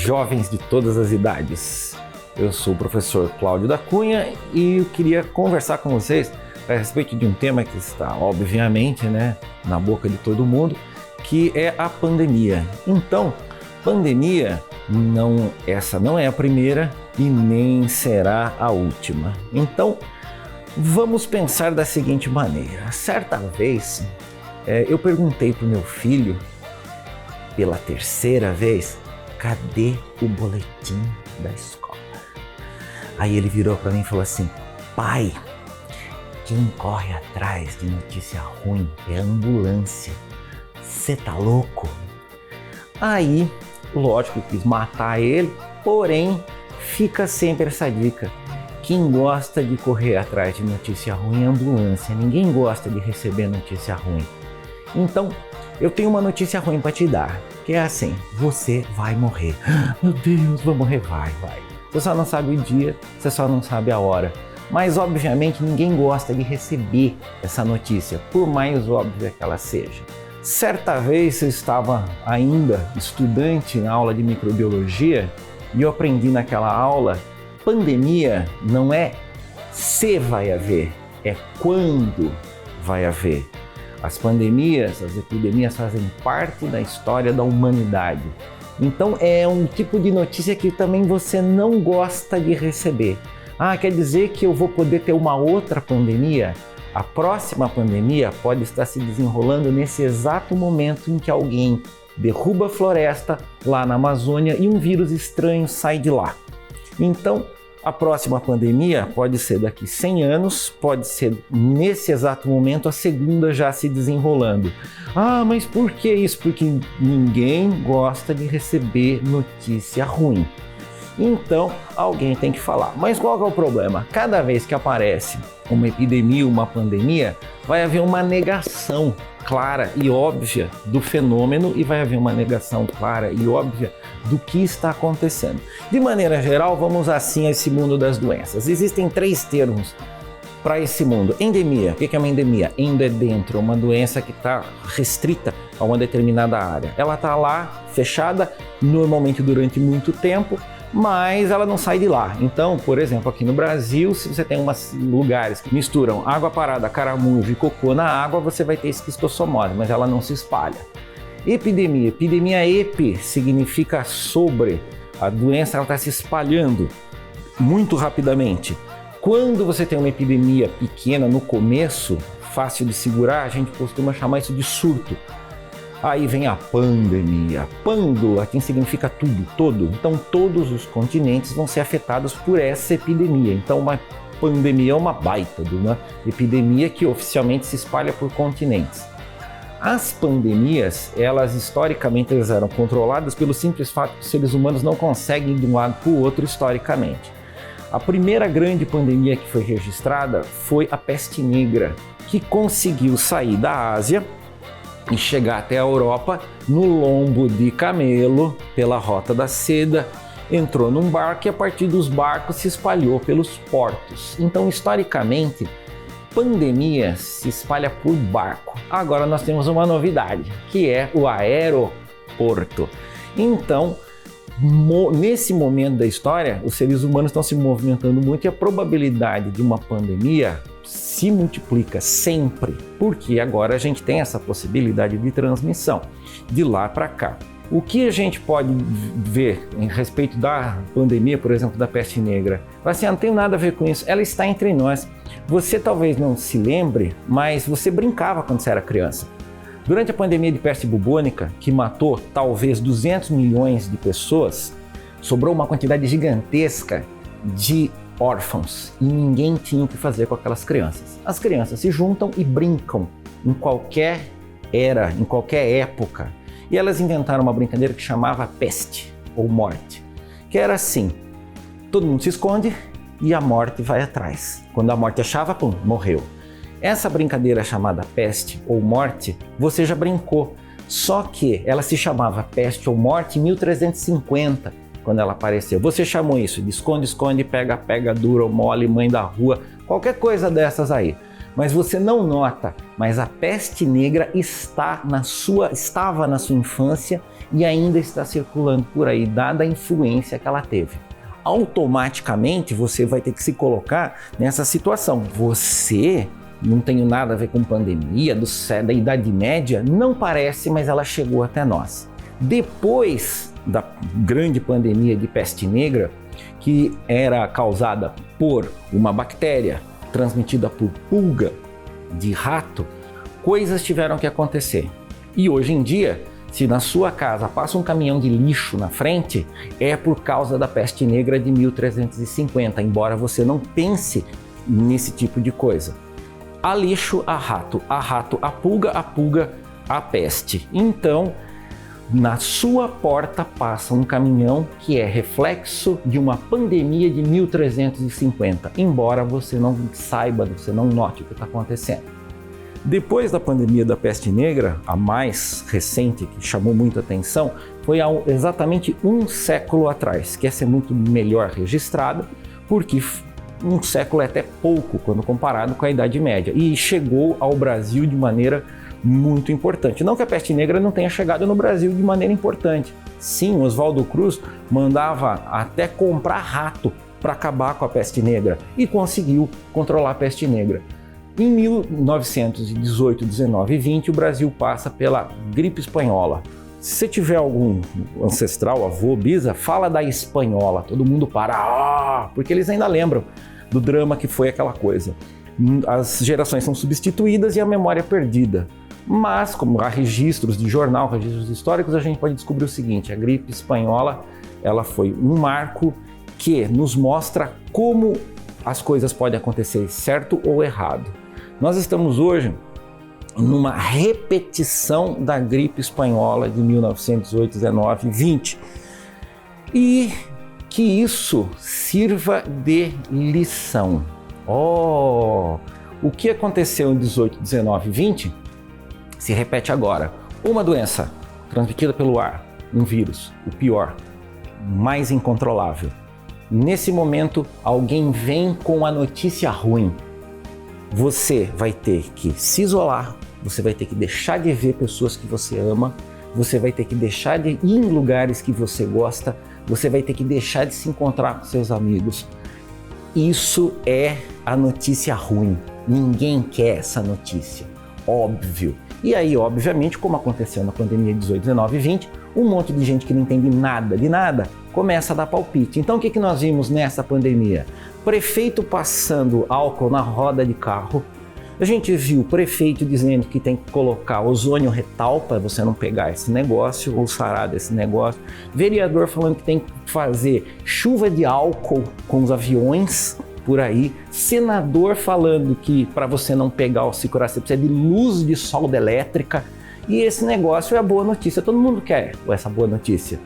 jovens de todas as idades. Eu sou o professor Cláudio da Cunha e eu queria conversar com vocês a respeito de um tema que está, obviamente, na boca de todo mundo, que é a pandemia. Então, pandemia, essa não é a primeira e nem será a última. Então, vamos pensar da seguinte maneira. Certa vez, eu perguntei para o meu filho, pela terceira vez, cadê o boletim da escola? Aí ele virou para mim e falou assim: pai, quem corre atrás de notícia ruim é a ambulância. Você tá louco? Aí, lógico, eu quis matar ele, porém, fica sempre essa dica. Quem gosta de correr atrás de notícia ruim é a ambulância. Ninguém gosta de receber notícia ruim. Então, eu tenho uma notícia ruim para te dar, que é assim: você vai morrer. Meu Deus, vou morrer, vai. Você só não sabe o dia, você só não sabe a hora. Mas, obviamente, ninguém gosta de receber essa notícia, por mais óbvia que ela seja. Certa vez eu estava ainda estudante na aula de microbiologia e eu aprendi naquela aula: pandemia não é se vai haver, é quando vai haver. As pandemias, as epidemias fazem parte da história da humanidade. Então é um tipo de notícia que também você não gosta de receber. Quer dizer que eu vou poder ter uma outra pandemia? A próxima pandemia pode estar se desenrolando nesse exato momento em que alguém derruba a floresta lá na Amazônia e um vírus estranho sai de lá. Então, a próxima pandemia pode ser daqui 100 anos, pode ser nesse exato momento a segunda já se desenrolando. Mas por que isso? Porque ninguém gosta de receber notícia ruim. Então, alguém tem que falar. Mas qual que é o problema? Cada vez que aparece uma epidemia, uma pandemia, vai haver uma negação clara e óbvia do fenômeno e vai haver uma negação clara e óbvia do que está acontecendo. De maneira geral, vamos assim a esse mundo das doenças. Existem 3 termos para esse mundo. Endemia. O que é uma endemia? Endo é dentro, uma doença que está restrita a uma determinada área. Ela está lá, fechada, normalmente durante muito tempo, mas ela não sai de lá. Então, por exemplo, aqui no Brasil, se você tem lugares que misturam água parada, caramujo e cocô na água, você vai ter esquistossomose, mas ela não se espalha. Epidemia. Epidemia, epi, significa sobre. A doença está se espalhando muito rapidamente. Quando você tem uma epidemia pequena no começo, fácil de segurar, a gente costuma chamar isso de surto. Aí vem a pandemia. Pando, aqui significa tudo, todo. Então todos os continentes vão ser afetados por essa epidemia. Então uma pandemia é uma baita de uma epidemia que oficialmente se espalha por continentes. As pandemias, elas historicamente eram controladas pelo simples fato que os seres humanos não conseguem ir de um lado para o outro historicamente. A primeira grande pandemia que foi registrada foi a peste negra, que conseguiu sair da Ásia e chegar até a Europa no lombo de camelo, pela Rota da Seda, entrou num barco e a partir dos barcos se espalhou pelos portos. Então, historicamente, pandemia se espalha por barco. Agora nós temos uma novidade, que é o aeroporto. Então, nesse momento da história, os seres humanos estão se movimentando muito e a probabilidade de uma pandemia se multiplica sempre, porque agora a gente tem essa possibilidade de transmissão de lá para cá. O que a gente pode ver em respeito da pandemia, por exemplo, da peste negra? Assim, não tem nada a ver com isso, ela está entre nós. Você talvez não se lembre, mas você brincava quando você era criança. Durante a pandemia de peste bubônica, que matou talvez 200 milhões de pessoas, sobrou uma quantidade gigantesca de órfãos e ninguém tinha o que fazer com aquelas crianças. As crianças se juntam e brincam em qualquer era, em qualquer época. E elas inventaram uma brincadeira que chamava peste ou morte, que era assim: todo mundo se esconde e a morte vai atrás. Quando a morte achava, pum, morreu. Essa brincadeira chamada peste ou morte, você já brincou, só que ela se chamava peste ou morte em 1350, quando ela apareceu. Você chamou isso de esconde, esconde, pega, pega, dura ou mole, mãe da rua, qualquer coisa dessas aí. Mas você não nota, mas a peste negra estava na sua infância e ainda está circulando por aí, dada a influência que ela teve. Automaticamente você vai ter que se colocar nessa situação. Você não tem nada a ver com pandemia, da Idade Média, não parece, mas ela chegou até nós. Depois da grande pandemia de peste negra, que era causada por uma bactéria transmitida por pulga de rato, coisas tiveram que acontecer. E hoje em dia, se na sua casa passa um caminhão de lixo na frente, é por causa da peste negra de 1350, embora você não pense nesse tipo de coisa. Há lixo, há rato, a pulga, a peste. Então, na sua porta passa um caminhão que é reflexo de uma pandemia de 1350, embora você não saiba, você não note o que está acontecendo. Depois da pandemia da peste negra, a mais recente, que chamou muita atenção, foi há exatamente um século atrás, que essa é muito melhor registrada, porque um século é até pouco quando comparado com a Idade Média, e chegou ao Brasil de maneira muito importante. Não que a peste negra não tenha chegado no Brasil de maneira importante. Sim, Oswaldo Cruz mandava até comprar rato para acabar com a peste negra e conseguiu controlar a peste negra. Em 1918, 19 e 20, o Brasil passa pela gripe espanhola. Se você tiver algum ancestral, avô, bisa, fala da espanhola, todo mundo para, porque eles ainda lembram do drama que foi aquela coisa. As gerações são substituídas e a memória é perdida. Mas, como há registros de jornal, registros históricos, a gente pode descobrir o seguinte: a gripe espanhola, ela foi um marco que nos mostra como as coisas podem acontecer certo ou errado. Nós estamos hoje numa repetição da gripe espanhola de 1918, 19 e 20. E que isso sirva de lição. O que aconteceu em 18, 19 e 20 se repete agora. Uma doença transmitida pelo ar, um vírus, o pior, mais incontrolável. Nesse momento, alguém vem com a notícia ruim. Você vai ter que se isolar, você vai ter que deixar de ver pessoas que você ama, você vai ter que deixar de ir em lugares que você gosta, você vai ter que deixar de se encontrar com seus amigos. Isso é a notícia ruim. Ninguém quer essa notícia. Óbvio. E aí, obviamente, como aconteceu na pandemia de 18, 19 e 20, um monte de gente que não entende nada de nada começa a dar palpite. Então, o que nós vimos nessa pandemia? Prefeito passando álcool na roda de carro. A gente viu o prefeito dizendo que tem que colocar ozônio retal para você não pegar esse negócio ou sarar desse negócio. Vereador falando que tem que fazer chuva de álcool com os aviões por aí. Senador falando que para você não pegar ou se curar você precisa de luz de solda elétrica. E esse negócio é a boa notícia. Todo mundo quer essa boa notícia.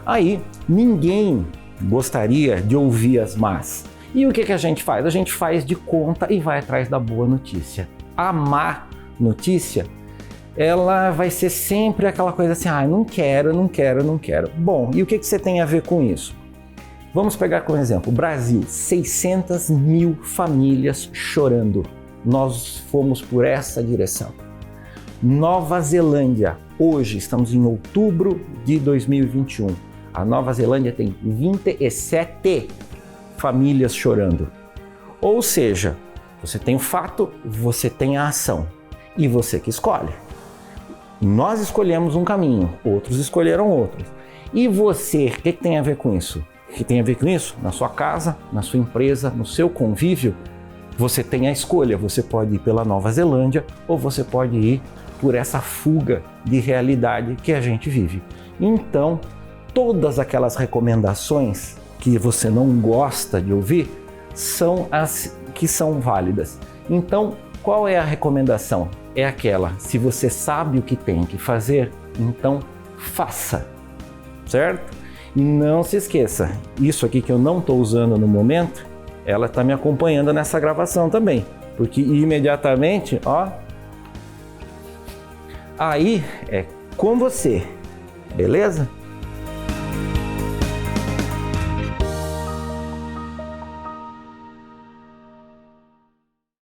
Aí ninguém gostaria de ouvir as más. E o que a gente faz? A gente faz de conta e vai atrás da boa notícia. A má notícia, ela vai ser sempre aquela coisa assim, não quero. Bom, e o que você tem a ver com isso? Vamos pegar como exemplo, Brasil, 600 mil famílias chorando. Nós fomos por essa direção. Nova Zelândia, hoje estamos em outubro de 2021. A Nova Zelândia tem 27 famílias chorando. Ou seja, você tem o fato, você tem a ação e você que escolhe. Nós escolhemos um caminho, outros escolheram outros. E você, o que tem a ver com isso? O que tem a ver com isso? Na sua casa, na sua empresa, no seu convívio, você tem a escolha. Você pode ir pela Nova Zelândia ou você pode ir por essa fuga de realidade que a gente vive. Então, todas aquelas recomendações que você não gosta de ouvir são as que são válidas. Então, qual é a recomendação? É aquela, se você sabe o que tem que fazer, então faça, certo? E não se esqueça, isso aqui que eu não estou usando no momento, ela está me acompanhando nessa gravação também, porque imediatamente, aí é com você, beleza?